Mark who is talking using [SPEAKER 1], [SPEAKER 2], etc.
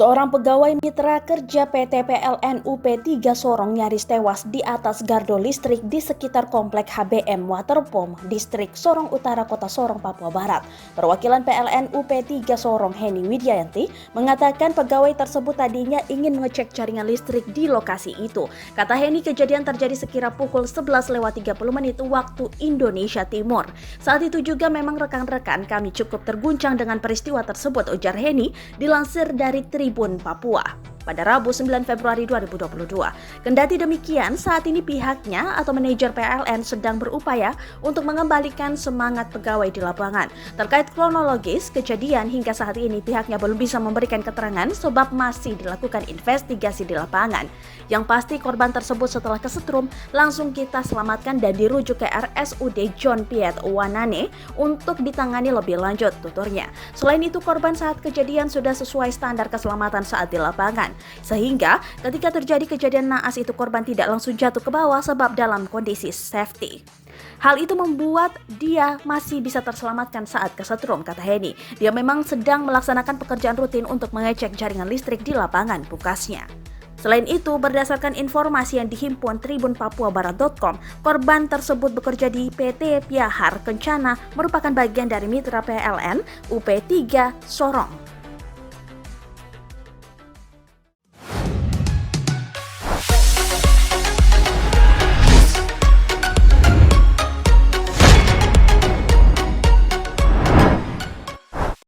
[SPEAKER 1] Seorang pegawai mitra kerja PT PLN UP3 Sorong nyaris tewas di atas gardu listrik di sekitar komplek HBM Waterpom, distrik Sorong Utara, Kota Sorong, Papua Barat. Perwakilan PLN UP3 Sorong, Heni Widjayanti, mengatakan pegawai tersebut tadinya ingin mengecek jaringan listrik di lokasi itu. Kata Heni, kejadian terjadi sekira pukul 11:30 waktu Indonesia Timur. Saat itu juga memang rekan-rekan kami cukup terguncang dengan peristiwa tersebut, ujar Heni, dilansir dari Tribun Papua pada Rabu 9 Februari 2022. Kendati demikian, saat ini pihaknya atau manajer PLN sedang berupaya untuk mengembalikan semangat pegawai di lapangan. Terkait kronologis kejadian, hingga saat ini pihaknya belum bisa memberikan keterangan sebab masih dilakukan investigasi di lapangan. Yang pasti korban tersebut setelah kesetrum langsung kita selamatkan dan dirujuk ke RSUD John Piet Wanane untuk ditangani lebih lanjut, tuturnya. Selain itu, korban saat kejadian sudah sesuai standar keselamatan saat di lapangan. Sehingga ketika terjadi kejadian naas itu korban tidak langsung jatuh ke bawah sebab dalam kondisi safety. Hal itu membuat dia masih bisa terselamatkan saat kesetrum, kata Heni. Dia memang sedang melaksanakan pekerjaan rutin untuk mengecek jaringan listrik di lapangan, pukasnya. Selain itu, berdasarkan informasi yang dihimpun tribunpapuabarat.com, korban tersebut bekerja di PT Piahar Kencana, merupakan bagian dari mitra PLN UP3 Sorong.